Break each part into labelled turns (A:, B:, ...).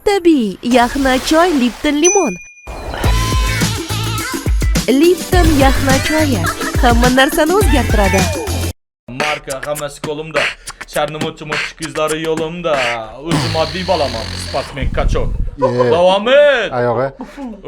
A: tabiiy yaxna choy Lipton limon. Lipton yaxna choyi hamma narsani o'zgartiradi.
B: Marka hammasi qo'limda. Sharnimochi qizlari yo'limda. O'zim oddiy bolaman, sportsmen kachok. Davom et.
C: Ayog'i.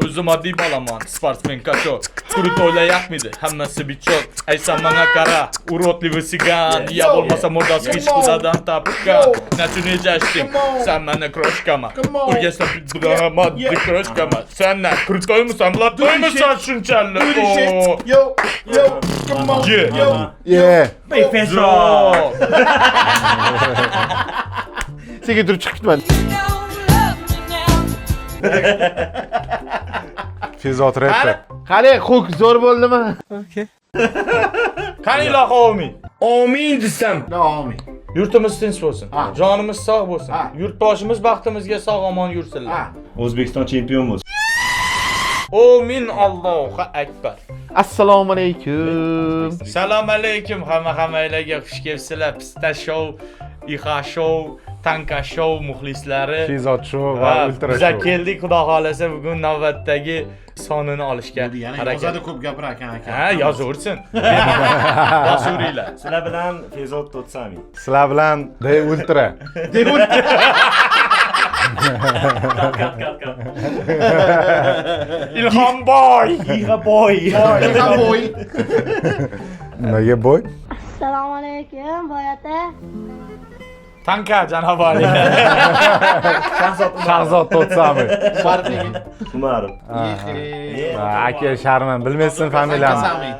B: O'zim oddiy bolaman, sportsmen kachok. Turib o'ylayapmidi, hammasi bichok. Aysan menga qara, urotli sigan. Ya bo'lmasa murdasi qishquzadan tapgan. Nachune jashtim, sen meni kroshkama. Urgasa bidramat kroshkama. Sen na krutoymisan, lattoymisan shunchalik.
D: Yo, come on.
C: Yeah.
B: Beyfezro.
D: Senga turib chiqib ketmadi.
C: Fezot rapper.
D: Qani, xuk zo'r bo'ldimi?
B: Qani ilohi omin. Omin desam.
D: Amin.
B: Yurtimiz tinch bo'lsin. Jonimiz sog' bo'lsin. Yurtboshimiz baxtimizga sog' omon yursinlar.
E: O'zbekiston chempion bo'lsin.
B: Omin Allohu akbar.
D: Assalomu alaykum.
B: Salom alaykum hammalarga xush kelibsizlar. Pista show, Ixa show, Tanka show muxlislari.
C: Fezot show va ultra
B: Biz
C: show.
B: keldik, xudo xolasa bugun navbatdagi sonini olishga harakat.
D: Yozadi ko'p gapirar aka.
B: Ha, yozursin. Yozuringlar.
E: Sizlar bilan Fezot To'tsami.
C: Sizlar bilan The Ultra.
B: Ilhom boy.
E: Ixa boy.
D: Ilhom boy.
C: Nimaga boy?
F: Assalomu alaykum, boyata.
B: Tanka janob Ali.
C: Shahzod To'tsami.
D: Farqiga.
E: Umarov.
C: Aka Sharman bilmaysan familiyamni.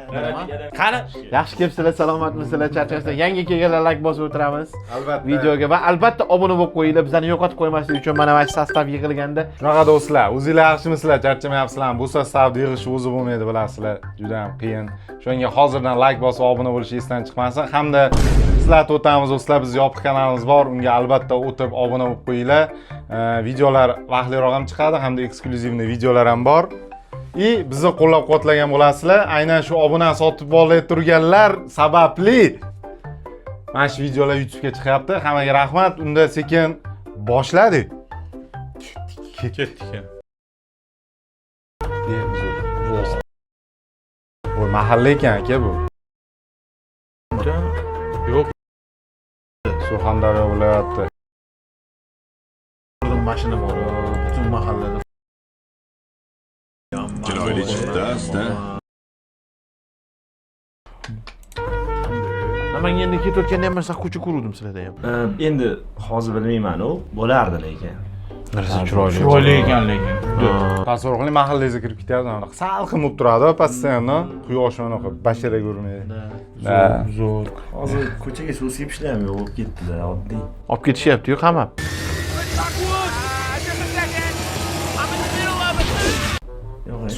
B: Qani?
D: Yaxshi kelibsizlar, salomatmisizlar, charchaysizlar. Yangi kelganlar like bosib o'tiramiz.
C: Albatta.
D: Videoga va albatta obuna bo'lib qo'yinglar. Bizani yo'qotib qo'ymaslik uchun mana mana sostav yig'ilganda.
C: Shunaqa do'stlar, o'zingizlar yaxshimisizlar, charchamayapsizlarmi? Bu sostavni yig'ish o'zi bo'lmaydi, bilasizlar. Juda ham qiyin. Shunga hozirdan like bosib obuna bo'lish esdan chiqmasin. Hamda sizlar o'tamiz do'stlar, biz yopiq kanalimiz bor. Unga albatta o'tib obuna bo'lib qo'yinglar. Videolar vaqtliroq ham chiqadi, hamda eksklyuzivniy videolar ham bor. Bizni qo'llab-quvvatlagan bo'lasizlar. Aynan shu obuna sotib olib turganlar sababli mana shu videolar YouTube'ga chiqyapti. Hammaga rahmat. Unda sekin boshladik.
B: Ketdik.
C: Bu mahalla ekan aka bu.
B: Yo'q.
C: Surxondaryo viloyati.
D: Butun mashina bor, butun mahallada.
G: Chiroyli chipta.
D: Namanganda ketayotganda ham masa ko'cha ko'rdim sizlarda ham.
E: Endi hozir bilmayman-u, bo'lardi lekin.
D: Narsa chiroyli.
B: Chiroyli ekan lekin.
C: Tasavvur qiling, mahallangizga kirib ketyapti. Salqin bo'lib turadi, postoyanno quyosh mana bashara ko'rmaydi.
B: Zo'r.
E: Hozir ko'chaga suv sepishlar ham yo'q bo'lib ketdi-da, oddiy.
D: Olib ketishyapti-yu, qamab.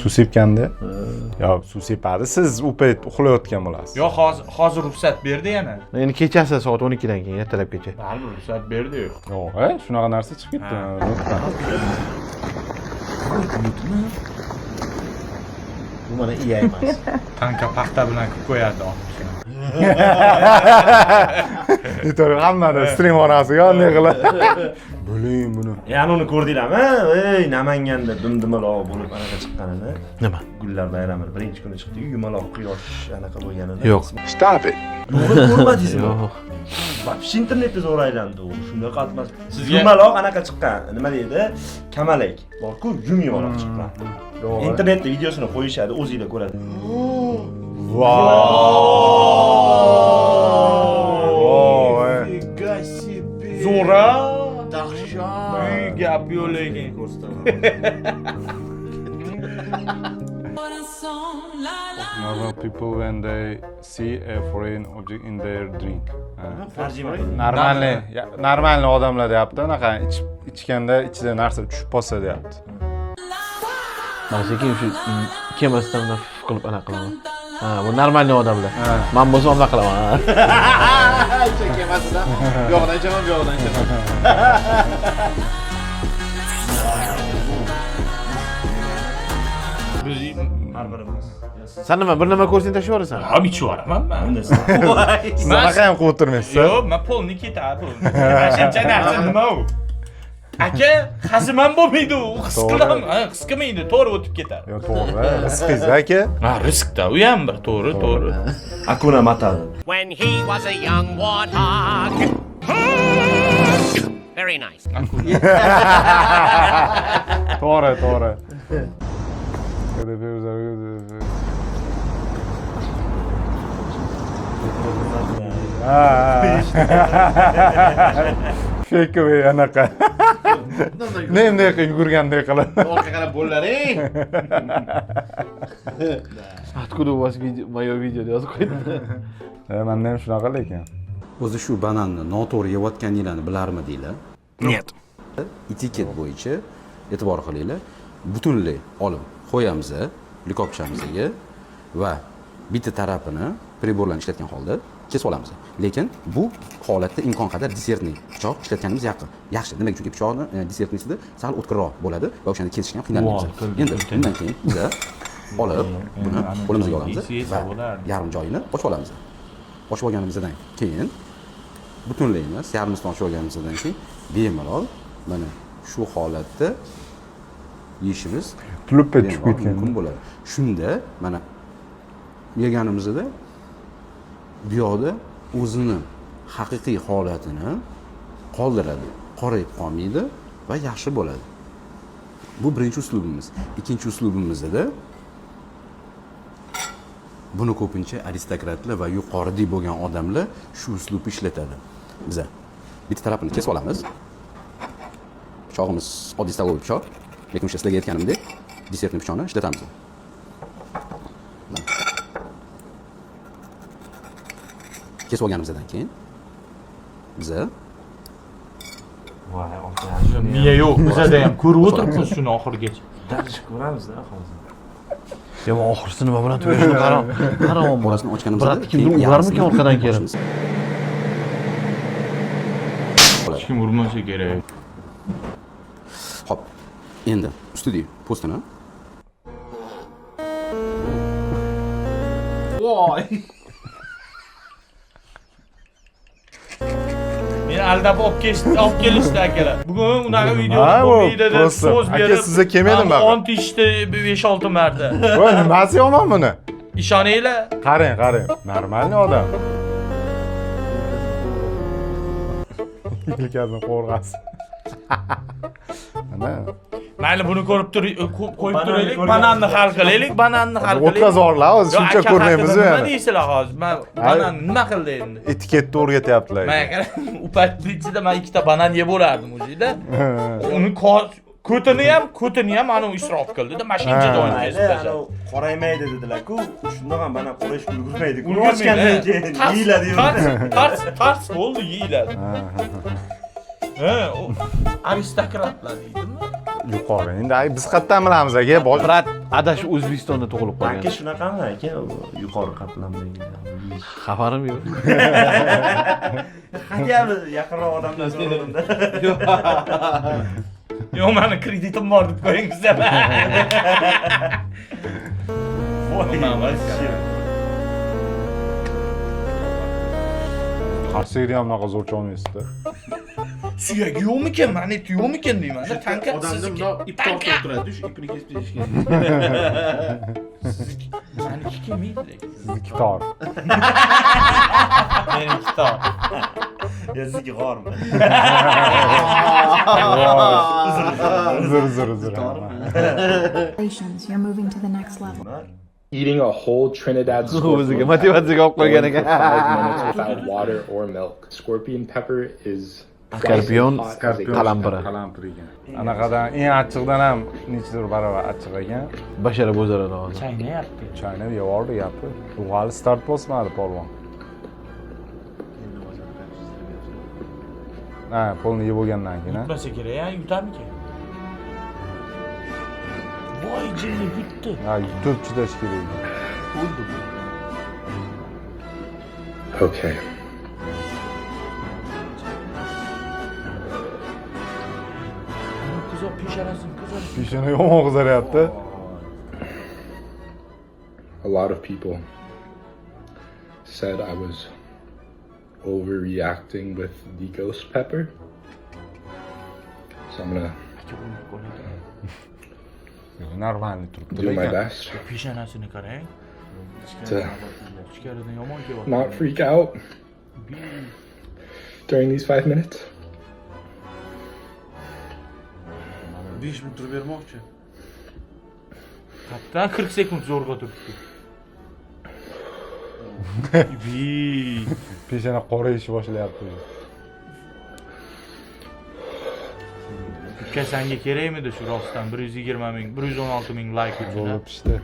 C: Suv sepganda? Yo'q, suv sepadi. Siz u payt uxlayotgan bo'lasiz.
B: Yo'q, hozir ruxsat berdi yana.
D: Endi kechasi soat 12 dan keyin ertalabgacha.
B: Baribir ruxsat berdi-yu.
C: Yo'q, shunaqa narsa chiqib ketdi.
D: Bu mana iya emas.
B: Tanka paxta bilan qilib qo'yadi.
C: Yetar, hammada stream onasiga qanday qiladi? Bo'ling buni.
E: Yana uni ko'rdinglarmi? Ey, Namanganda dumdumaloq bo'lib anaqa chiqqanini.
D: Nima?
E: Gullar bayrami birinchi kuni chiqdi-yu, yumaloq quyosh anaqa bo'lganini.
D: Yo'q.
G: Stop it.
E: Ko'rmadingizmi?
D: Yo'q.
E: Bak, internetda zo'r aylandi u. Shunaqa atmas.
B: Sizga-
E: Yumaloq anaqa chiqqan. Nima deydi? Kamalak. Bor-ku, yumaloq chiqqan. Internetda videosini qo'yishadi, o'zingizlar ko'radi.
B: Zo'ra.
D: Dahshat.
B: Uy gap yo'q lekin.
C: Normal people when they see a foreign object in their drink.
E: Tarjima.
C: Normalniy odamlar deyapti, unaqa ichganda ichida narsa tushib qolsa deyapti.
D: Mana sekin shu kemasdan qilib anaqa qilaman. Ha, bu normalniy odamlar. Men bo'lsam unda qilaman. Kemasidan yo'qdan ichaman, yo'qdan ichaman.
B: Biz
E: Har birimiz.
D: Sen nima bir nima ko'rsang tashlab yuborasan?
B: ha ichvaraman men.
C: Siz unaqa ham qilib o'tirmaysiz.
B: Yo'q, men polni ketadi. Shuncha narsa nima u? Aka, Hazm ham bo'lmaydi u, his
C: To'g'ri.
B: qilaman. Ha, his qilmaydi, to'g'ri o'tib ketadi.
C: Yo, to'g'ri. Rizqingiz aka.
B: Ha, rizqda u ham bir, to'g'ri.
E: Akuna Matata.
H: When he was a young warthog. Very nice.
C: To'g'ri. Fekvi anaqa. Nemdek yugurgandek qilib.
D: Orqa qarab bo'llaring. Откуда у вас moyo video yozib qo'ydim.
C: Menda ham shunaqa lekin.
I: O'zi shu bananni noto'g'ri yeyotganinglarni bilarmidinglar?
E: Нет.
I: Etiket bo'yicha e'tibor qilinglar. Butunlay olib qo'yamiz likopchamizga va bitta tarafini priborlarni ishlatgan holda kesib olamiz. Lekin bu holatda imkon qadar desertni pichoq ishlatganimiz yaxshi. Nimaga? Chunki pichoqni desertnisida sal o'tkirroq bo'ladi va o'shani kesishga ham qiynalmaymiz. Endi bundan keyin biz olib buni qo'limizga olamiz va yarim joyini ochib olamiz. Ochib olganimizdan keyin butunlay emas, yarmisini ochib olganimizdan keyin bemalol mana shu holatda yeyishimiz
C: Tulupga tushib ketgan.
I: mumkin bo'ladi. Shunda mana yeganimizda bu yoqda o'zini haqiqiy holatini qoldiradi, qorayib qolmaydi va yaxshi bo'ladi. Bu birinchi uslubimiz. Ikkinchi uslubimizda buni ko'pincha aristokratlar va yuqoridagi bo'lgan odamlar shu uslubni ishlatadi. Biz bitta tarafini kesib olamiz. Pichog'imiz oddiy stalovoy pichoq, lekin o'sha sizlarga aytganimdek desertni pichoqni ishlatamiz. Kesib olganimizdan keyin biz
B: Miya yo'q, bizda ham ko'rib o'tiribmiz shuni oxirigacha.
D: Darishib ko'ramizda hozir. Yo, oxirsini nima bilan tugashini qaram.
I: orasini ochganimizda
D: Biroq kimdir urarmikan orqadan kelib?
B: Hech kim urmasa kerak.
I: Hop. Endi ustidagi postini
D: Voy.
B: Meni aldab olib kelishdi akalar. Bugun unaqa video
C: Ha, u
B: bo'lmaydi deb
C: просто.
B: so'z
C: Aka,
B: berib.
C: sizga kelmadim baqir.
B: Ont ichdi 5-6 marta.
C: Voy, nimasi yomon buni?
B: Ishoninglar.
C: Qarang. Normalniy odam. Yelkasini qo'rg'asi. Mana.
B: Mayli buni ko'rib qo'yib turaylik, bananni hal qilaylik,
C: O'tkazib yuborlar, o'zi shuncha ko'rmaymiz-ku
B: Nima
C: yani.
B: deysizlar hozir? Men banan nima qildi endi?
C: Etiketni o'rgatyaptilar.
B: Men u paytda ichida men 2 ta banan yeb bo'lardim o'zida. Uni ko'tini ham ana u isrof qildi-da, mashincha joyini
E: Mayli,
B: kesib tashladi.
E: qoraymaydi dedilar-ku. Shundoq ham banan qorayishga ulgurmaydi.
B: Ulgurmaydi.
E: Ochgandan keyin yeyiladi.
B: Tars bo'ldi, yeyiladi. O aristokratlar deydimi?
C: Yuqori. Endi biz qayerdan bilamiz aka?
D: Brat, adash O'zbekistonda tug'ilib
E: Aka
D: qolgan.
E: shunaqami aka? Yuqori qatlamdagi.
D: Xabarim yo'q.
E: Qanday yaqinroq odamlar so'raganda.
B: Yo'q, meni kreditim bor deb qo'yingiz.
C: Qarsiga ham unaqa zo'r cholmaysiz-da.
B: Suyagi yo'qmikan, manet yo'qmikan deyman. Tanka
D: Odamda ip tortib turadi, shu ipni kesib berishgan.
B: Meniki kelmaydi lekin.
C: Sizniki tor.
B: Meniki tor.
E: Sizniki g'ormi?
C: Uzr.
J: You're moving to the next level.
K: Eating a whole Trinidad scorpion
D: O'ziga motivatsiyaga olib qo'ygan
K: for
D: ekan.
K: 5 minutes without water or milk. Scorpion pepper is
D: Skorpion
C: Skorpion
D: qalampiri.
C: qalampirigan. Anaqadan eng achchiqdan ham nechidir baravar achchiq ekan.
D: Bashara bo'zaradi hozir.
B: Chaynayapti.
C: Chaynab yevordi gapi. Bu hali start bosmadi polvon. Ha, polni yeb bo'lgandan keyin.
B: Yutmasa kerak, ya yutarmikan? Voy, jinni yutdi.
C: Ha, yutib chidash kerak.
B: Bo'ldi.
K: okay.
B: Kuzov peshonasini kuzov.
C: Peshona yomon qizaryapti.
K: A lot of people said I was overreacting with the ghost pepper. So I'm gonna
B: urinib qoladi.
C: Normalniy turibdi.
K: Do my best
B: Peshonasini qarang.
K: to
B: Ichkaridan yomon kelyapti.
K: not freak out during these 5 minutes.
D: 5 minut turib bermoqchi.
B: Qayerdan 40 sekund zo'rg'a turibdi.
C: Peshona qorayishni boshlayapti.
B: Uka senga kerakmidi shu rostdan 120 ming, 116 ming like uchun?
C: Bo'lib pishdi.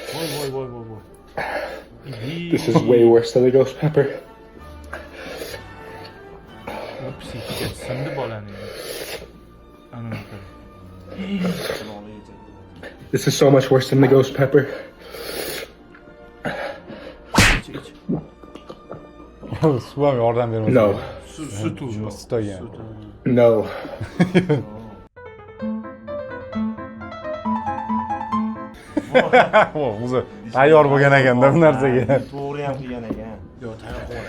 B: Voy.
K: This is way worse than the ghost pepper.
B: Psixika sindi bolaning. Ana
K: This is so much worse than the ghost pepper.
C: Suv ham yordam bermaydi.
K: No.
B: Sut u.
C: Sut olgan.
K: No.
C: O'zi tayyor bo'lgan ekanda bu narsaga.
E: To'g'ri ham qilgan ekan.
D: Yo'q, tayyor qiladi.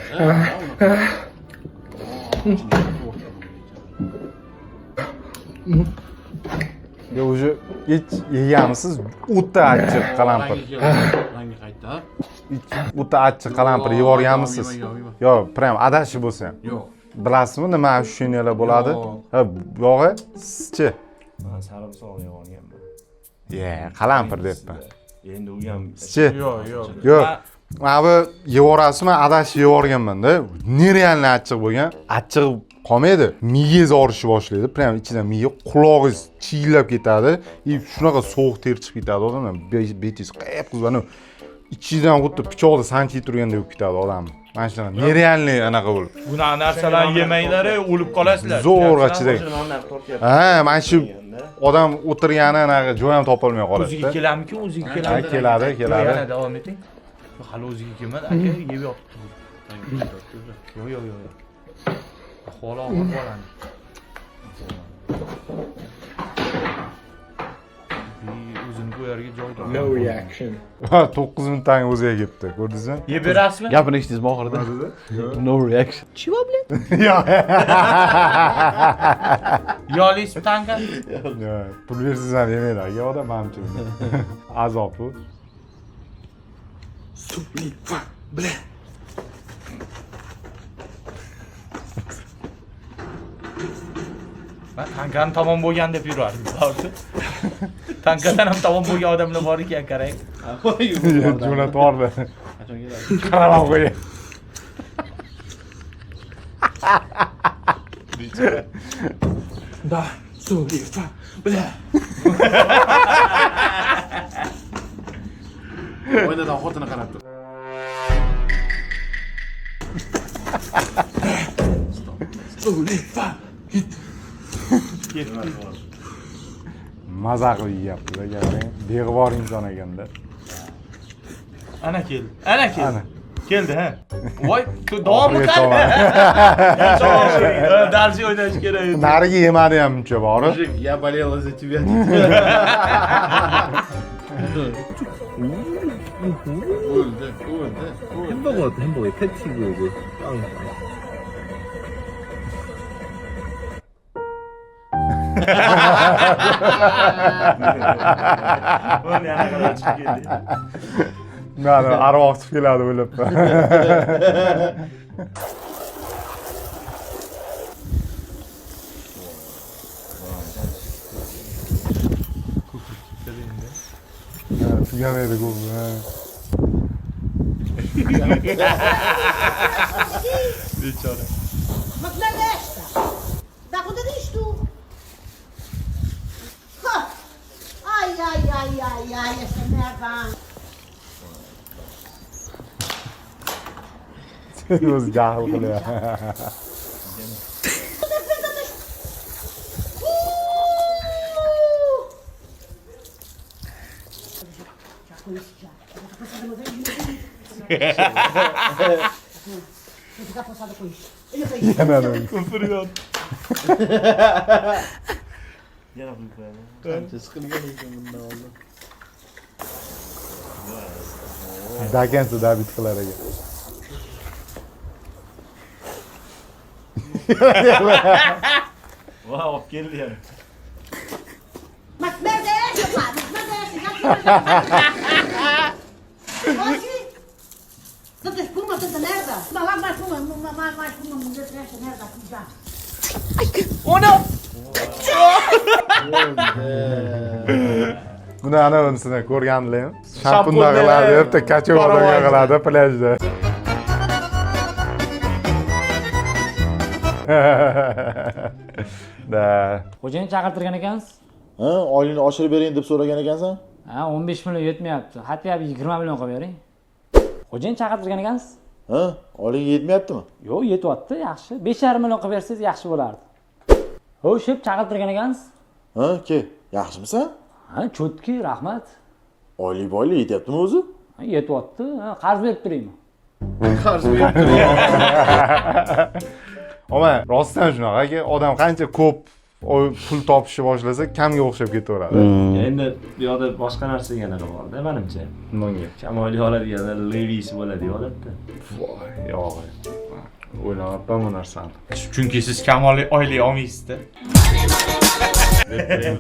C: Yo, o'sha hech yeganmisiz? O'ta achchiq qalampir.
D: Rangi qaytdi.
C: O'ta achchiq qalampir yevorganmisiz? Yo, prям adashib bo'lsa ham.
D: Yo'q.
C: Bilasizmi nima ощущениyalar bo'ladi? Ha, yog'i sizchi?
E: Men sarimsoq yeganman.
C: Qalampir debman.
E: Endi u ham
C: Sizchi? Yo'q. Mana bu yevorasizmi? Adashib yevorganman-da. Nerealniy achchiq bo'lgan. Achchiq qolmaydi. Miyangiz og'rishni boshlaydi. Prям ichidan miya qulog'ingiz chiylab ketadi. Shunaqa sovuq ter chiqib ketadi odamlar. Betingiz qayib qizib, ichidan xuddi pichoqda sanchib turgandek bo'lib ketadi odamni. Mana shunaqa nerealniy anaqa bo'lib.
B: Bunaqa narsalarni yemanglar, o'lib qolasizlar.
C: Zo'rg'a chiday. Ha, mana shu odam o'tirgani anaqa joy ham topolmay qoladi.
B: O'ziga keladimi-ku, o'ziga
C: Ha,
B: keladi.
C: keladi.
B: Yana davom eting. Hali o'ziga kelmadi, aka, yeb yotibdi. Yo'q. Ahvoli og'ir bolani. O'zini bu yerga joy topdi.
K: No reaction.
C: 9 minutdan o'ziga kelibdi. Ko'rdingizmi?
B: Yeb berasizmi?
D: Gapini eshitdingizmi oxirida? No reaction.
C: Yo'q.
B: Yolismi tanka?
C: Yo'q. Pul bersiz ham yemaydi aka odam menimcha. Azob bu.
B: Men tankani tamom bo'lgan deb yurardim. Tankadan ham tamom bo'lgan odamlar bor ekan, qarang.
C: Jo'natib yubordi. Qarab qo'y.
D: Da, suv, fa, bla. Oynadan xotini qarab tur. Suv, fa.
C: Maza qilib yeyapti garang. Beg'ubor inson ekanda.
B: Ana keldi. Ana keldi.
C: Ana.
B: Keldi, ha. Voy, davomli qani? Darzi o'ynash kerak edi.
C: Nariga yemadi ham uncha bori.
D: Я болела за тебя. 햄버거에 패티고 이제 빵.
E: Buni yana qarab chiqib keldi.
C: Mana arvoh chiqib keladi o'ylabman. Tugamaydi ko'p.
B: Bechora.
F: Ma che resta? Da cosa dici tu? Ai, essa merda.
C: O'zi jahl qilyapti.
F: Vou ficar forçada com isso.
C: Yana nima?
E: Yana qo'yib.
D: Qancha siqilgan ekan bundan oldin.
C: Dakansa David qilar ekan.
E: Voy olib keldi yana.
F: Bak nerede? Bak nerede? Hoje? Você espuma, você nerede? Malam mais uma, nerede? Já.
C: Buni ana unisini ko'rgandilarmi? Shampunda qiladi, bitta kachog'larga qiladi plyajda. Da.
L: Xo'jayin chaqirtirgan ekansiz?
K: Ha, oyingni oshirib bering deb so'ragan ekansan?
L: Ha, 15 million yetmayapti. Hatta 20 million qilib bering. Xo'jayin chaqirtirgan ekansiz?
K: Ha, oying yetmayaptimi?
L: Yo'q, yetyapti, yaxshi. 5,5 million qilib bersangiz yaxshi bo'lardi. Xo'sh, chaqirtirgan ekansiz?
K: Ha, ke, yaxshimisan?
L: Ha, cho'tki, rahmat.
K: Oylik boylik yetyaptimi o'zi?
L: Ha, yetyapti. Ha, qarz berib turaymi?
K: Qarz berib turing.
C: Oma, rostdan shunaqaki, odam qancha ko'p pul topishni boshlasa, kamga o'xshab ketaveradi.
E: Endi bu yoqda boshqa narsa yana borda, menimcha.
C: Nonga.
E: Kamoliy oladigan levisi bo'ladi odatda.
C: Voy, yo'q. O'ylayapman bu narsani.
B: Chunki siz kamoliy oylik olmaysizda.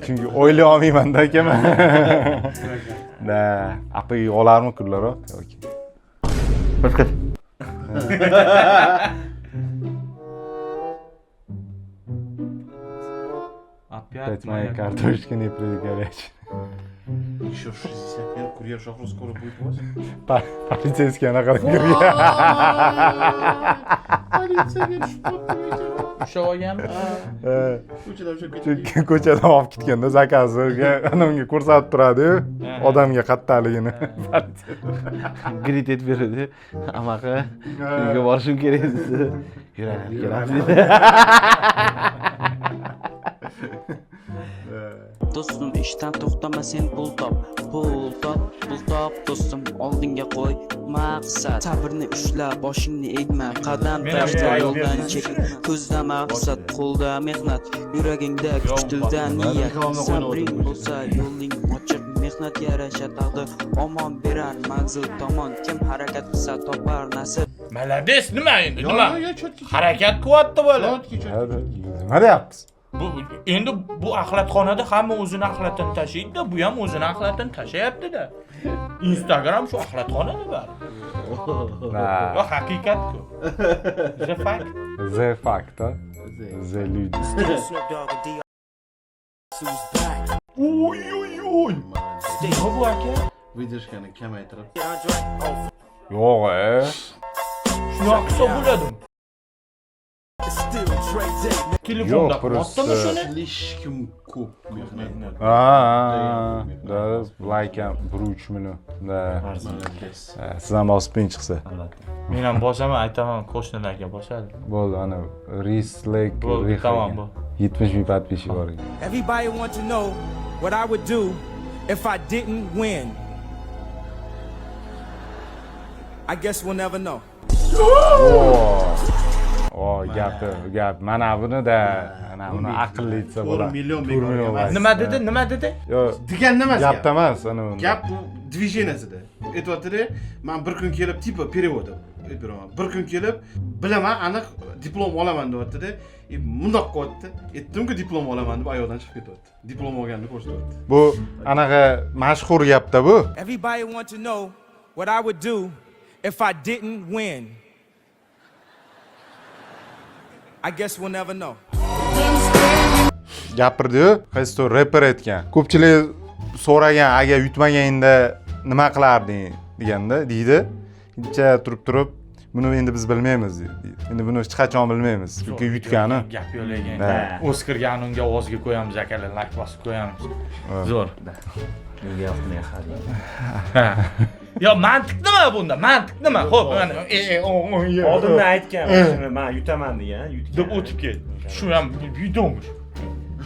C: Chunki o'ylay olmayman-da akaman. Da, apaga olarmi kunlar yoki?
D: Boshqa.
C: Опять моя картошка не пригорячая.
K: Еще 60 минут курьер шахру скоро будет возить.
C: Полицейский anaqa kirgan.
K: Politsiyaga tushib qolibdi.
B: O'sha olgan.
K: Ko'chadan o'sha ketgan.
C: Ko'chadan olib ketganda zakazga unga ko'rsatib turadi-yu, odamga qattaligini.
D: Grit etib beradi. Amaqa, uyga borishim kerak dedi. Yuraverib keladi.
M: Do'stim ishdan to'xtama sen pul top do'stim oldinga qo'y maqsad sabrni ushla boshingni egma qadam tashla yo'ldan chekin ko'zda maqsad qo'lda mehnat yuragingda kuch tilda niyat sabring bo'lsa yo'ling ochiq mehnat yarasha taqdir omon berar manzil tomon kim harakat qilsa topar nasib.
B: Malades nima endi? Nima? Harakat qilyapti bola.
C: Nima deyapsiz?
B: Endi bu axlatxonada hamma o'zini axlatini tashlaydi-da, bu ham o'zini axlatini tashlayapti-da. Instagram shu axlatxonada bari. Va haqiqat-ku. The fact.
C: The fact. The люди.
B: Oy oy oy. Nima bu aka?
K: Выдержкani kamaytirib.
C: Yo'q,
B: Shunaqa qilsa bo'ladi. Telefonda
C: просто
K: Слишком ko'p mehnat.
C: da, like 1-3 million. Da. Siz ham bosib bering chiqsa.
B: Men ham bosaman, aytaman, qo'shnilarga bosadi.
C: Bo'ldi, ana Rislek,
B: Tamam bu.
C: 70 ming подписчик bor ekan.
H: Everybody want to know what I would do if I didn't win. I guess we'll never know. Gap. Mana buni-da, ana buni aqlli etsa bo'ladi.
K: 4 million bekor.
B: Nima dedi?
C: Yo'q,
K: Degan nima?
C: gapda emas, ana uni.
K: Gap bu движениясida. Aytayotdi, men bir kun kelib tipa перевод aytiraman. Bir kun kelib bilaman, aniq diplom olaman deyapti-da. Mundoq qilyapti. Aytdimku diplom olaman deb ayoldan chiqib ketyapti. Diplom olganini ko'rsatyapti.
C: Bu anaqa mashhur gapda bu.
H: Everybody want to know what I would do if I didn't win. I guess we'll never know.
C: Gapirdi-yu, qaysidir reper aytgan. Ko'pchilik so'ragan, agar yutmaganingda nima qilarding deganda, deydi. Kecha turib, buni endi biz bilmaymiz deydi. Endi buni hech qachon bilmaymiz, chunki yutgani.
B: Gap yo'lagan. Oscar unga ovozga qo'yamiz, akalar, like bosib qo'yamiz. Zo'r.
E: Menga yoqmaydi.
B: Yo, mantiq nima bunda? Mantiq nima? Xo'p, mana
E: Oldindan aytgan, shuni men yutaman degan,
B: deb o'tib ketdi. Shu ham videomish.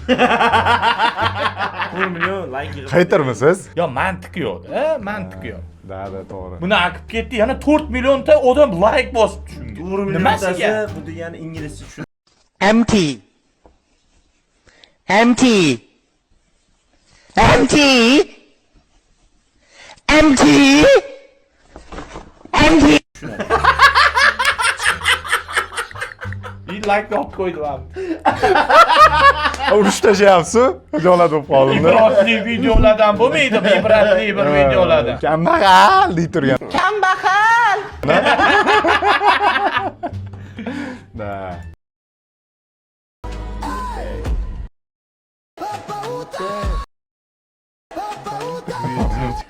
E: 4 million like yig'ib.
C: Qaytarmisiz?
B: Yo, mantiq yo'q-da, mantiq yo'q.
C: Da, to'g'ri.
B: Buni akib ketdi, yana 4 millionta odam like bosibdi shunga.
E: 4 milliontasi bu degani inglizcha tushun.
H: Empty.
B: like olib qo'ydim.
C: Urush tashyapsiz? Xijolat bo'lib qoldim.
B: Ibratli videolardan bo'lmaydi, ibratli bir videolardan.
C: Kambag'al deb turgan.
B: Kambag'al.
C: Da.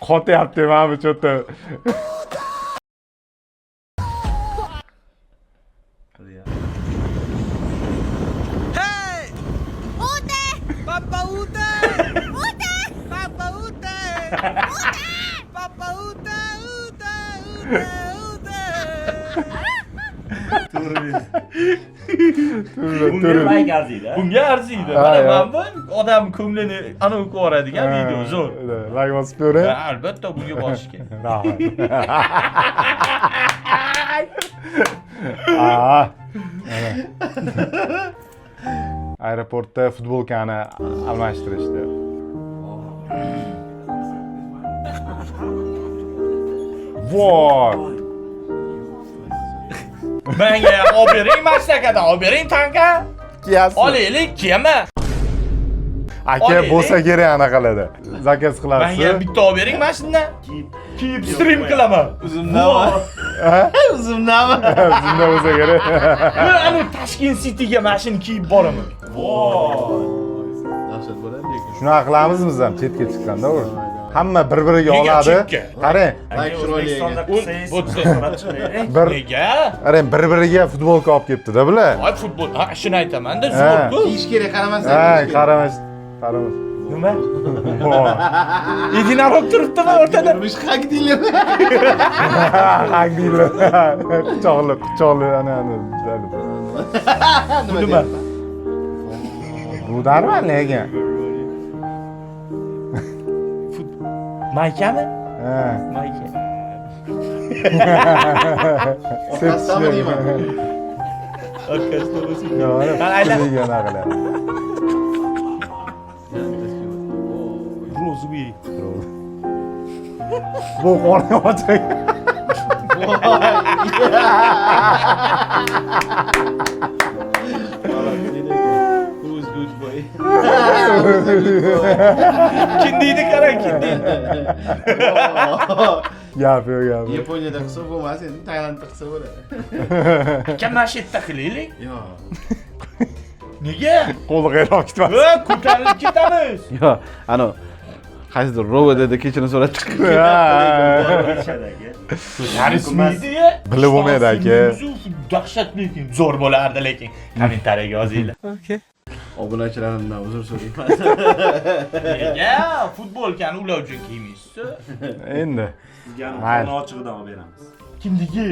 C: Qotyapti mana bu cho'ta.
E: Bunga like arziydi.
B: Bunga arziydi. Mana bu odam ko'nglini anavi ko'radigan video zo'r.
C: Like bosib ko'ring.
B: Albatta bunga bosish kerak.
C: Rahmat. Aeroportda futbolkani almashtirishdi. Voy!
B: Menga olib bering maslakadan, olib bering tanka.
C: Kiyasiz.
B: Olaylik, kiyaman.
C: Aka bo'lsa kerak anaqalarda. Zakaz qilasiz.
B: Menga bitta olib bering mashinani. Kiyib stream qilaman.
K: Uzumnami? Uzumnami?
C: Uzumda bo'lsa kerak.
B: Men anu Tashkent Cityga mashina kiyib boraman.
K: Dahshat bo'ladi lekin.
C: Shunaqa qilamizmiz ham chetga chiqqanda u. Hamma bir-biriga oladi. Qarang.
K: Like chiroyli ekan.
B: Nega?
C: Qarang, bir-biriga futbolka olib kelibdi-da bular.
B: Voy futbol, ha shuni aytaman-da, zo'r-ku.
K: Kiyish kerak, qaramasdan.
C: Ha, qaramas. Qaramas.
B: Nima? Единорог turibdimi o'rtada?
K: Biz haq deylik.
C: Haq deylik. Quchoqli ana.
B: Bu nima?
C: Bu darman ekan.
B: Maykami?
C: Ha.
B: Mayka.
K: Orqasidami deyman.
B: Orqasida bo'lsin.
C: Yo'q, ayla.
B: Rozvi.
C: Bu qorni ochak.
K: Who's good boy?
B: Kindiyni qarang, kindiyni.
C: Gap.
K: Yaponiyada qilsa bo'lmas, endi Tailandda qilsa bo'ladi.
B: Aka mashitda qilaylik.
K: Yo'q.
B: Nega?
C: Qo'li qayroq ketmas.
B: Ko'tarilib ketamiz.
D: Yo, ano qaysidir rovodada kechirim so'radi.
B: Rasmiydi-ya.
C: Bilib bo'lmaydi aka.
B: Dahshat lekin zo'r bo'lardi lekin. Kommentariyaga yozinglar.
D: Okay.
K: Obunachilarimdan uzr so'rayman.
B: Nega? Futbolkani ular uchun kiymaysiz.
C: Endi.
E: Sizga qoni ochig'idan olib beramiz.
B: Kimniki?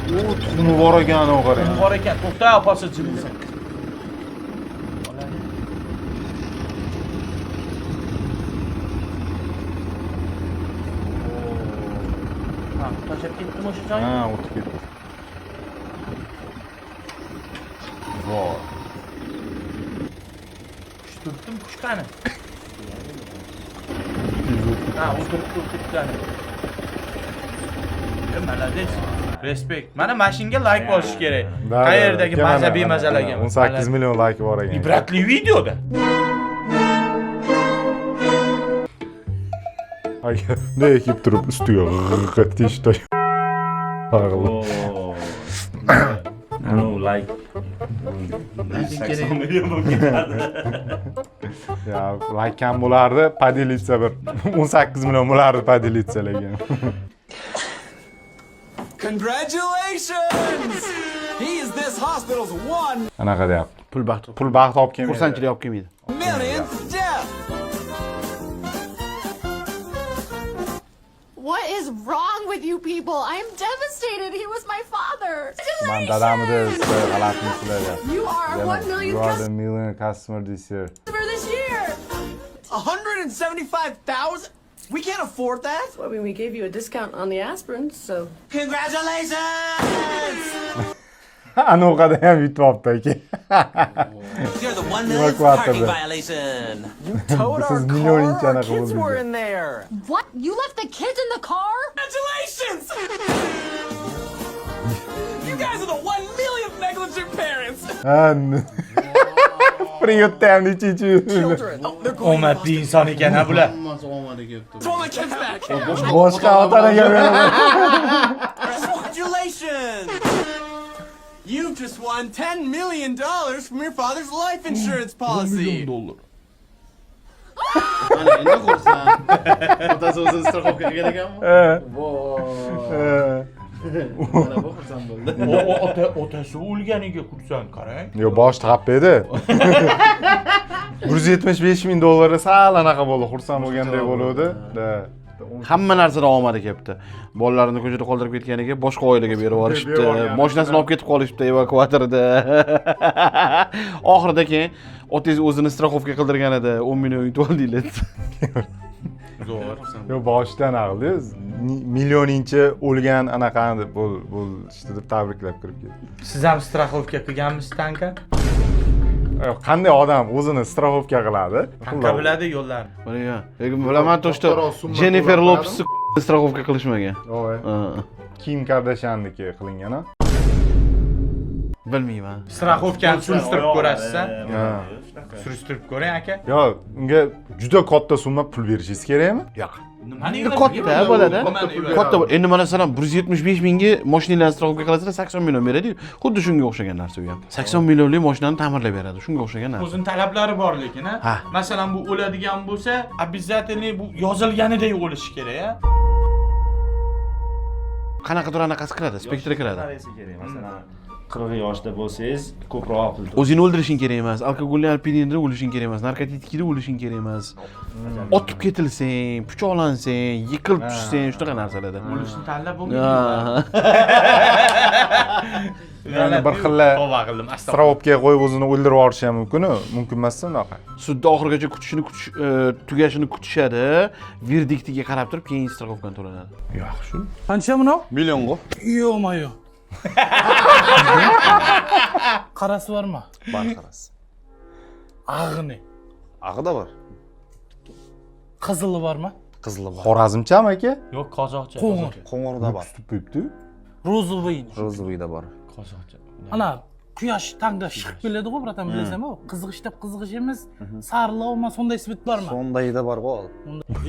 C: Tuxumi bor ekan, o qarang.
B: Bor ekan, to'xta, opasi jilsin. Ha, tashlab ketdimi o'sha joy?
C: Ha, o'tib ketdi. Voy.
B: Qush turibdimi, qush qani? Ha, o'tiribdi. Malades. Respekt. Mana mashinaga like bosish kerak. Qayerdagi maza bemazalarga.
C: 18 million like bor ekan.
B: Ibratli videoda.
C: Aka, ne ekib turib ustiga tishday. Ag'li.
E: Ano like.
C: Ya, like kam bo'lardi, podelitsa bir 18 million bo'lardi podelitsa lekin.
N: Congratulations! He is this hospital's one
C: Anaqa deyapti.
D: Pul baxt
C: olib kelmaydi.
D: Xursandchilik olib kelmaydi.
N: millionth death.
J: What is wrong with you people? I am devastated. He was my father.
C: Man dadamidi, g'alatimisizlar.
J: You are our 1 millionth
C: You are the millionaire customer this year.
J: customer this year.
N: 175,000? We can't afford that.
A: I mean, we gave you a discount on the aspirin, so.
N: Congratulations!
C: Anoqada ham yutib olibdi aka.
N: You're the 1
C: You're
N: millionth
C: like, what
N: parking
C: the-
N: violation. You towed
C: This
N: our
C: is million
N: car.
C: inch
N: Our
C: and a
N: kids
C: whole
N: were
C: video.
N: in there.
J: What? You left the kids in the car?
N: Congratulations! You guys are the 1 millionth negligent parents.
C: Priyottayam chichu.
N: Children. Oh, they're going
B: Omadli inson ekan ha bular.
K: Hammasi omad kelibdi.
N: Throw my kids back.
C: Boshqa otanaga beraman.
N: Congratulations! You've just won $10 million from your father's life insurance policy.
K: Ana endi ko'rsan. Otasi o'zini страховка qilgan ekanmi? Mana bu xursand bo'ldi.
B: Otasi o'lganiga xursand qarang.
C: Yo, bosh taqab edi. $175,000 sal anaqa bo'ldi, xursand bo'lgandek bo'luvdi.
D: Hamma narsada omadi kelibdi. Bolalarini ko'chada qoldirib ketganiga boshqa oilaga berib yuborishibdi. Mashinasini olib ketib qolishibdi evakuatorda. Oxirida keyin otangiz o'zini страховка qildirgan edi. 10 million yutib oldinglar.
C: Yo, boshidan aqli millioninchi o'lgan anaqani deb bo'lishdi deb tabriklab kirib ketdi.
B: Siz ham страховка qilganmisiz tanka?
C: Qanday odam o'zini страховка qiladi?
B: Tanka biladi yo'llarni.
D: Lekin bilaman to'shda Jennifer Lopesni страховка qilishmagan.
C: Kim Kardashianniki qilingan-a?
D: Bilmayman.
B: Страховкani surishtirib ko'rasiz. Surishtirib ko'ring aka.
C: Yo, unga juda katta summa pul berishingiz kerakmi?
D: Yo'q. Katta bo'ladi. Katta. Endi mana masalan 175 mingga mashinalarni страховка qilasizlar 80 million beradi-yu. Xuddi shunga o'xshagan narsa u ham. 80 millionlik mashinani ta'mirlab beradi. Shunga o'xshagan narsa.
B: O'zining talablari bor lekin, ha. Masalan, bu o'ladigan bo'lsa, обязательно bu yozilganidek o'lishi kerak-a.
D: Qanaqadir anaqasi kiradi, spektra kiradi.
E: Masalan, 40 yoshda bo'lsangiz, ko'proq pul
D: O'zingni o'ldirishing kerak emas, alkogolli alpinida o'lishing kerak emas, narkotikida o'lishing kerak emas. Otib ketilsang, pichoqlansang, yiqilib tushsang, shunaqa narsalarda.
B: O'lishni tanlab bo'lmaydi.
C: Yani bir xilla страховка qo'yib o'zini o'ldirib yuborishi ham mumkin-ku, mumkin emas-da unaqa.
D: Sudda oxirigacha tugashini kutishadi, verdiktiga qarab turib keyin страховкani to'lanadi.
C: Yaxshi.
L: Qancha buni?
D: Millionga.
L: Yo'q-mayo. Qarasi bormi?
D: Bor qarasi.
L: Ag'ini.
D: Ag'ida bor.
L: Qizili bormi?
D: Qizili bor.
C: Xorazmchami aka?
B: Yo'q, qozoqcha.
D: Qo'ng'irda bor.
C: Tutib qo'yibdi.
L: Ro'zvoy.
D: Ro'zvoyda bor.
B: Qozoqcha.
L: Ana quyosh tangda chiqib keladi-ku, biratan bilasizmi? Qiziqishimiz sarlovma sonday sibit bormi?
D: Sondayda bor-ku.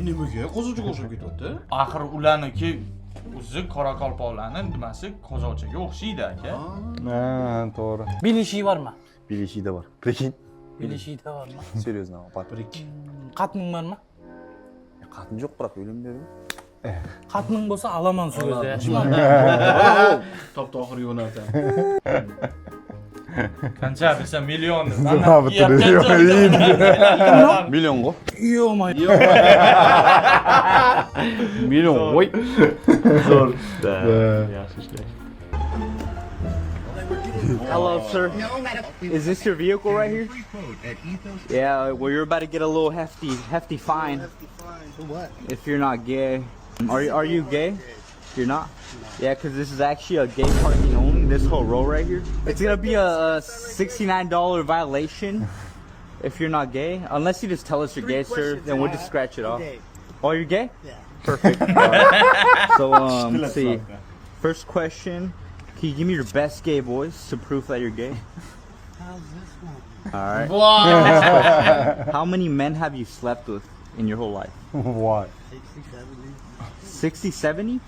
K: Nimaga qo'ziqchiga o'xshab ketyapti?
B: Axir ularniki o'zi qoraqalpoqlarning nimasi qozoqchaga o'xshaydi aka.
C: Ha, to'g'ri.
L: Bilishi bormi?
D: Bilishida bor. Prekin.
L: Bilishida bormi?
D: Серьезно, bor.
L: Qatning bormi?
D: Qatni yo'q, biroq o'lim berdim.
L: Qatning bo'lsa alaman so'zda.
K: Topda oxirgi yo'nalta.
B: Qancha desa million.
D: Millionga.
L: Yo'q-mayo.
D: Million, voy.
E: Zo'r. Yaxshi ishlar.
M: Hello, sir. Is this your vehicle right here? Yeah, well, you're about to get a little hefty fine.
F: What?
M: If you're not gay. Are you gay? You're not? Yeah, because this is actually a gay parking only, this whole row right here. It's going to be a $69 violation if you're not gay. Unless you just tell us you're gay, sir, then we'll just scratch it off. Oh, you're gay?
F: Yeah.
M: Perfect. So, let's see. First question. Can you give me your best gay voice to prove that you're gay?
F: How's this one?
M: Alright. Next question. How many men have you slept with in your whole life?
C: What?
F: 60, 70.
M: 60, 70?
F: Ooh,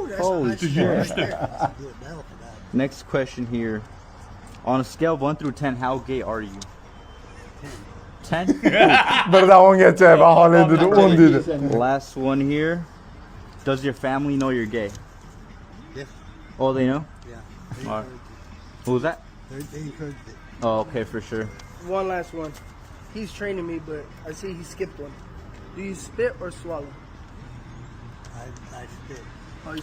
F: that's
M: Holy
F: a
M: shit.
F: That's a good medal for that.
M: Next question here. On a scale of 1 through 10, how gay are you? 10? 10?
C: Birdan 10gacha baholaydi, 10 dedi.
M: Last one here. Does your family know you're gay?
F: Yes.
M: Oh, they know?
F: Yeah.
M: Alright. Who was that?
F: They encouraged it.
M: Oh, okay, for sure.
O: One last one. He's training me, but I see he skipped one. Do you spit or swallow?
F: I spit.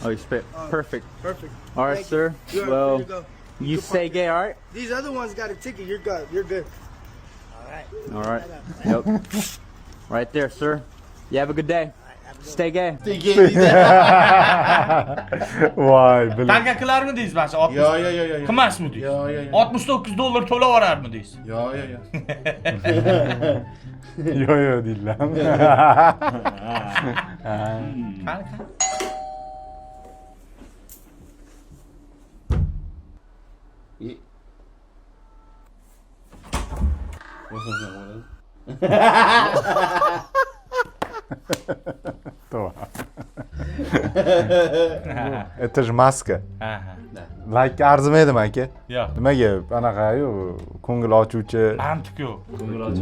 M: Oh, you spit. Perfect.
O: Perfect.
M: All right,
O: Thank
M: sir.
O: you. You are
M: Well,
O: free to go.
M: you
O: can
M: say
O: park
M: gay, all right?
O: These other ones got a ticket. You're good. You're good.
F: All right.
M: All right. Yep. Right there, sir. You have a good day.
F: Have a
M: Stege.
C: Voy, bilim.
B: Tanka qilarmidingiz mana shu 60?
K: Yo.
B: Qilmasmidingiz?
K: Yo.
B: $69 to'lab yuborarmidingiz?
K: Yo.
C: Yo deydilar.
B: Qani.
C: To. Это же maska. Like arzimaydimi aka?
B: Yo'q.
C: Nimaga anaqa-yu ko'ngil ochuvchi
B: Mantiq yo'q.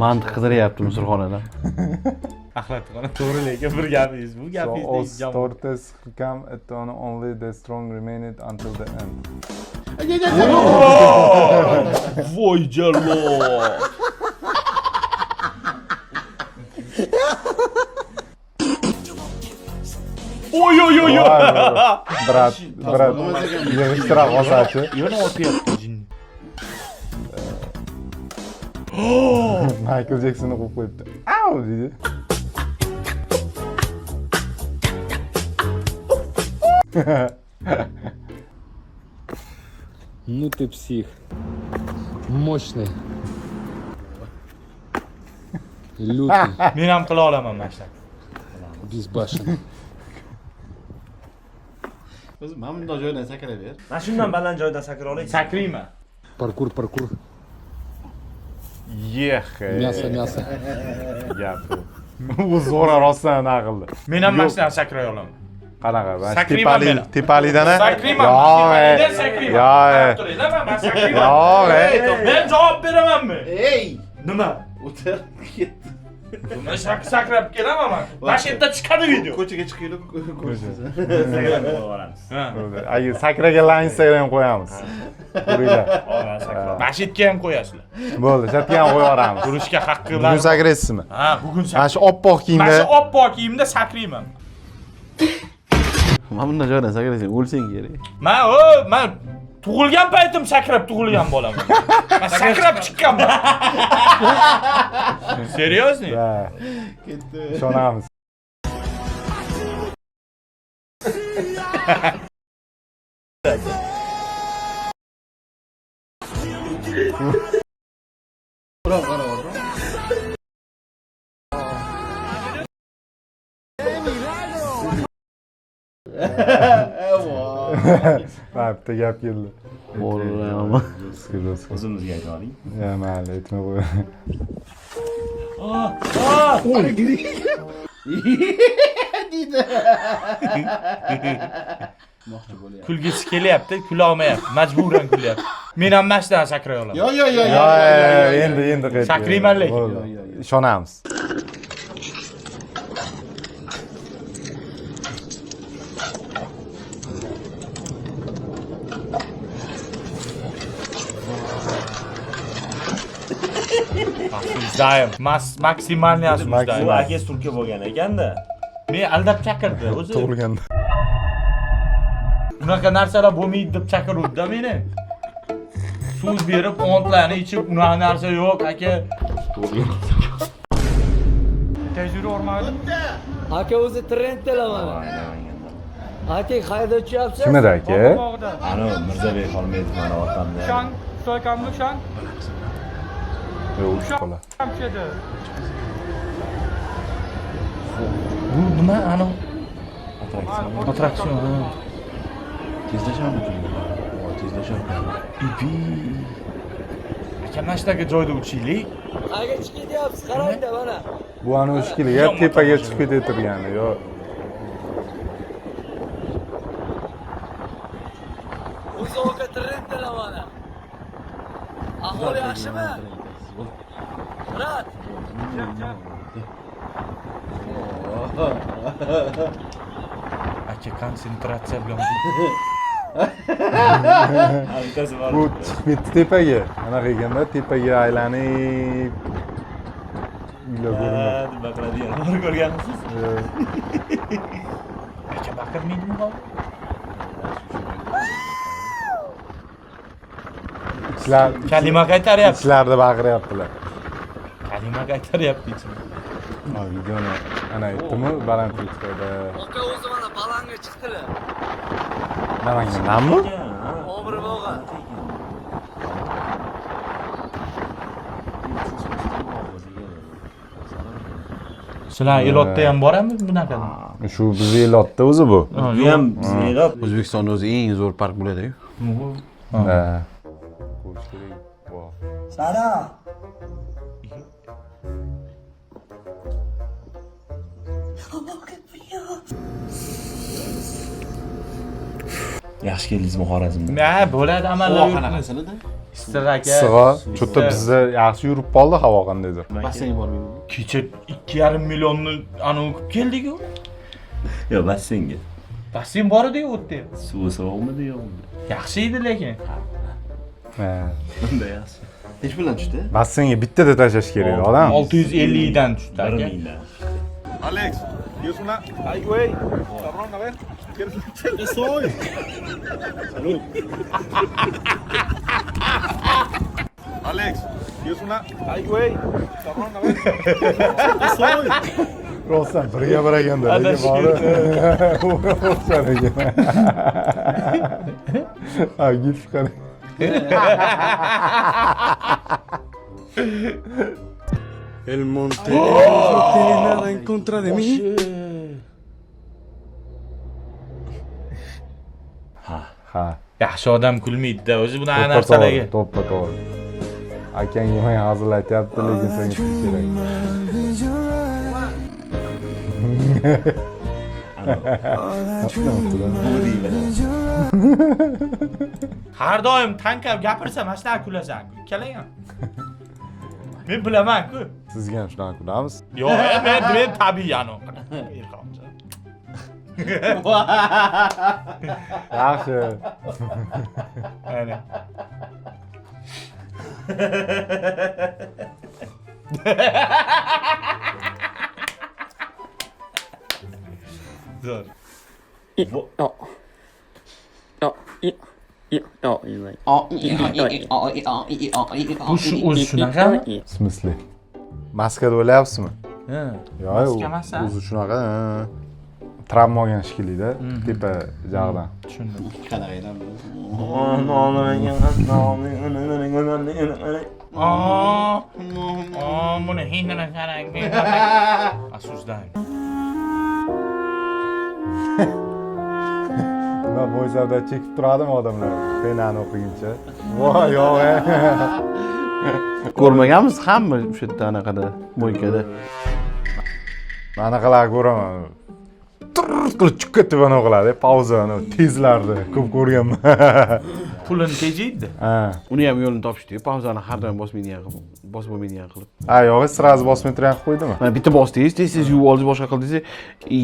D: Mantiq qidiryapti musulxonada.
B: Axlatxona. To'g'ri, lekin bir gapingiz bu gapingiz jam.
C: Tortoise come it on only the strong remain it until the end.
B: Voy jallo. Oy.
C: Brat, yig'ishtiroq osachi.
B: Yana o'tyapti jin.
C: Michael Jacksonni qo'yib qo'yibdi. Au deydi.
P: Ну ты псих. Мощный. Лютый.
B: Men ham qila olaman mana shu.
P: Безбашенный.
K: O'zi mana bunday joydan sakraver.
E: Mana shundan baland joydan sakra olaysiz.
B: Sakrayman.
P: Паркур. Мясо.
C: Gapi. U zo'ra rostdan anaqa qildi.
B: Men ham mana shundan sakray olaman.
C: Qanaqa?
B: Sakrayman men.
C: Tepalidan a?
B: Sakrayman.
C: Yo'q.
B: Sakrayman. Men sakrayman.
C: Yo'q.
B: Men javob beramanmi?
K: Ey!
B: Nima?
K: O'tir. Ket.
B: Men sakrab kelaman men. Mana shu yerda chiqadi video.
K: Ko'chaga chiqib ko'rishsiz.
C: Agar sakraganlar Instagram qo'yamiz. Ko'ringlar.
B: Mana shu yerga ham qo'yasizlar.
C: Bo'ldi, shu yerga ham qo'yib yuboramiz.
B: Turishga haqqinglar.
C: Bugun sakraysizmi?
B: Ha, bugun
C: Mana shu oppoq kiyimda.
B: Mana shu oppoq kiyimda sakrayman.
D: Mana bunday joydan sakrasang o'lsang kerak.
B: Men tug'ilgan paytim sakrab tug'ilgan bo'laman. Men sakrab chiqqanman. Seriozniy?
C: Ha.
K: Ketdi.
C: Ishonamiz. Ha, bitta gap keldi.
D: Bo'lmayapman.
E: O'zimizga aytib oling.
C: Ya, mayli, aytma qo'y.
B: Kulgisi kelyapti, kula olmayapti. Majburan kulyapti. Men ham mana shundan sakray olaman.
K: Yo.
C: Endi qayt.
B: Sakrayman lekin.
C: Ishonamiz.
B: Осуждаем. Maksimalni
E: Bu
B: осуждаем.
E: aka turka bo'lgan ekanda.
B: Men aldab chaqirdi o'zi.
C: Tug'ilganda.
B: Unaqa narsalar bo'lmaydi deb chaqiruvdi-da meni. So'z berib, ontlarni ichib, unaqa narsa yo'q, aka. Tejuri o'rmadi.
M: Aka o'zi trenddalar mana. Aka qayerda uchyapsiz?
C: Kim edi aka?
E: Ana Mirzabek Xolmedov mana orqamda.
L: Soykamni shan.
C: Yo'q, qola.
B: Bu nima ana? Attraksion.
D: Tezlashammi? Tezlasham.
B: Aka mana shunday joyda uchaylik.
M: Qayerga chiqib ketyapsiz? Qarang-da mana.
C: Bu ana o'shkiliga tepaga chiqib ketayotgani, yo'q.
M: O'zi aka trenddalar mana. Ahvol yaxshimi? Murat.
B: Aka konsentratsiya bilan.
C: Bu chiqib ketdi tepaga. Anaqa ekanda tepaga aylanib uylar ko'rinadi.
E: Nima qiladigan? Bor ko'rganmisiz?
B: Aka baqirmaydimi hozir? Kalima qaytaryapti.
C: Ichlarida baqiryaptilar.
B: Kalima qaytaryapti ichimda.
C: Ha, videoni ana aytdimi balandlikda.
N: Aka o'zi mana balanga chiqdilar.
C: Namangandanmi?
N: Obir bo'lgan.
B: Sizlar elotda ham borami bunaqa?
C: Shu biz elotda o'zi bu.
E: Bu ham bizning elot.
D: O'zbekistonda o'zi eng zo'r park bo'ladi-yu.
C: Ha.
F: Sara.
E: Yaxshi keldingiz Xorazmga.
B: Ha, bo'ladi amallar yurtmasida. Issiq aka.
C: Sig'o, cho'tta bizda yaxshi yurib qoldi havo qandaydir.
D: Basseyn bormi?
B: Kecha 2,5 millionni anavi olib keldik-ku.
E: Yo'q, basseynga.
B: Basseyn bor edi-ku o'tda.
E: Suvi sovuqmidi yo'qmi?
B: Yaxshi edi lekin.
C: Ha.
E: Bunda yaxshi.
K: Nech puldan tushdi?
C: Basseynga bittada tashlash kerak odam.
B: 650 dan tushdi aka.
E: 1000 dan.
C: Alex, yusuna. Ay, güey. Cabrón, a ver. ¿Qué soy? Salud. Alex, yusuna. Ay, güey. Cabrón, a ver. ¿Qué soy? Rostan, birga boraganda. O'xshar ekan. Ha, git qara.
K: El monte no tiene nada en contra de mí.
C: Ha.
B: Yaxshi odam kulmaydi-da, o'zi bunaqa narsalarga.
C: To'ppa to'g'ri. Akang yemak hazırlayapti, lekin senga kerak.
B: Har doim tankab gapirsam mana shunaqa kulasan. Keling ham. Men bilaman-ku.
C: Sizga ham shunaqa kulamiz?
B: Yo'q, men tabiiy anaqa. Ilhomchi.
C: Yaxshi.
B: Aynen. Zor. Bu shu o'zi shunaqami?
C: В смысле? Maskada o'ylayapsizmi?
B: Ha.
C: Yo'q,
B: Maska emas-a?
C: o'zi shunaqa. Travma olgan shekilli-da, tepa jag'idan.
B: Tushundim. Buni hindini qarang. Afsusdan.
C: Nima bo'ysada chekib turadimi odamlar? Penani o'qiguncha. Voy, yo'q.
D: Ko'rmaganmiz hamma o'sha yerda anaqada, mo'ykada.
C: Anaqalar ko'raman. Qilib chiqib ketib ana qiladi, pauzani, tezlarni ko'p ko'rganman.
B: Pulini tejaydi.
C: Ha.
D: Uni ham yo'lini topishdi, pauzani har doim bosmaydigan qilib.
C: Ha, yo'q, sразу bosmay turgan qilib qo'ydimi?
D: Mana bitta bosdingiz, tez yuvib oldiz, boshqa qildingiz,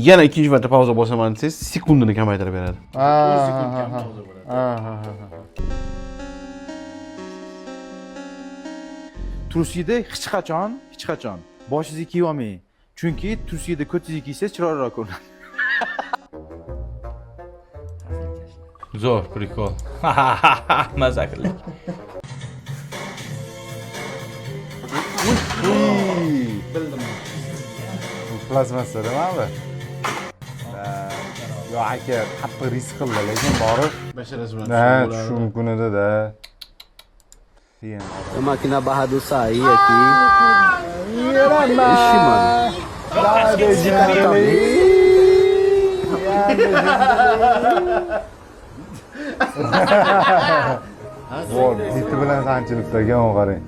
D: yana ikkinchi marta pauza bosaman desangiz, sekundini kamaytirib beradi.
C: Ha.
Q: Tursiyada hech qachon boshingizni kiyib olmang. Chunki Tursiyada ko'tingizni kiysangiz chiroyliroq ko'rinadi.
B: Zo'r, prikol. Maza qildik.
C: Bildim. Plazmasi nimami? Yo, aka, qattiq risk qildi, lekin borib
D: basharasi bilan.
C: Ha, shu mumkin edi-da.
M: Makina bahadur sahi aqui. Ixi, mano.
C: Voy, bitti bilan sanchilibdi-kan, qarang.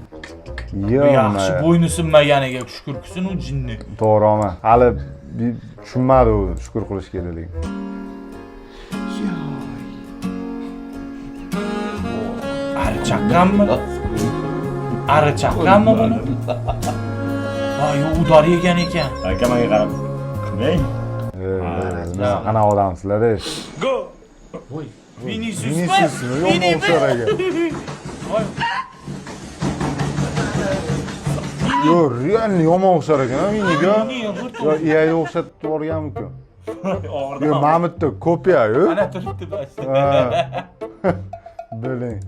B: Yaxshi bo'yni sinmaganiga shukr qilsin u jinni.
C: To'g'rimi? Hali tushunmadi u shukr qilish kerakligini.
B: Ari chaqqanmi? Ari chaqqanmi buni? Voy, udor yegan ekan.
E: Aka menga qarab. Qilmang.
C: Qanaqa odamsizlar-ey?
B: Go. Voy, Vinicius.
C: Yo'q, o'xshar aka. Yo, realni yomon o'xshar ekan, meniga. Yo, EA'ga o'xshatib yuborganmi-ku? Yo, Mamutda kopiya-yu.
B: Ana turibdi bas.
C: Biling.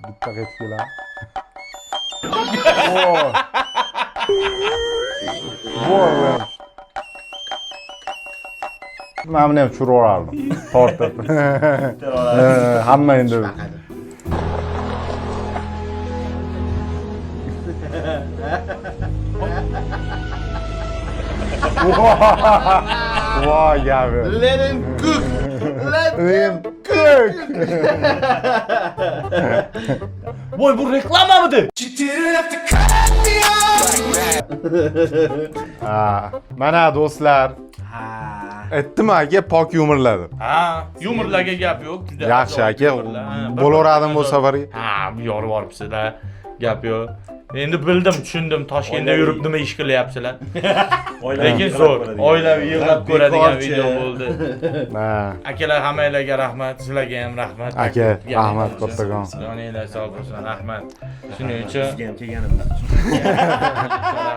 C: Bitta qaytib keladi. Voy. Men buni ham tushirib yuborardim. Tortib. Hamma endi. Voy gapi.
K: Let him cook. Let
C: him cook.
B: Voy bu reklamamidi?
C: Mana do'stlar. Aytdim aka pok yumurladi.
B: Ha, yumurlarga gap yo'q. Juda
C: Yaxshi aka. Bo'laveradimi bu safarga?
B: Ha, yorib olibsizlar. Gap yo'q. Endi bildim, tushundim. Toshkentda yurib nima ish qilyapsizlar. Lekin zo'r. Oilaviy yig'lab ko'radigan video bo'ldi. Akalar hammanglarga rahmat, sizlarga ham rahmat.
C: Aka, rahmat kattakon.
B: Joninglar sog' bo'lsin, rahmat. Shuning uchun
E: Sizga ham kelganimiz uchun.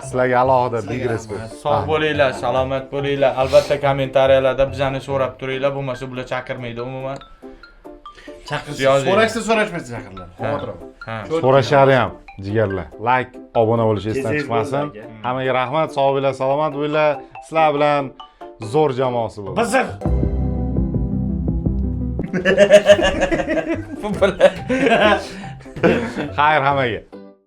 C: Sizlarga alohida big respect.
B: sog' bo'linglar, salomat bo'linglar. Albatta kommentariyalarda bizani so'rab turinglar, bo'lmasa bular chaqirmaydi umuman.
K: So'rashsa so'rashmaydi chaqirlar. Xavotir olma.
C: So'rashari ham jigarlar. Like, obuna bo'lish esdan chiqmasin. Hammaga rahmat, sog' bo'linglar, salomat bo'linglar. Sizlar bilan zo'r jamoasi bo'ldi.
B: Biziq. Xayr hammaga.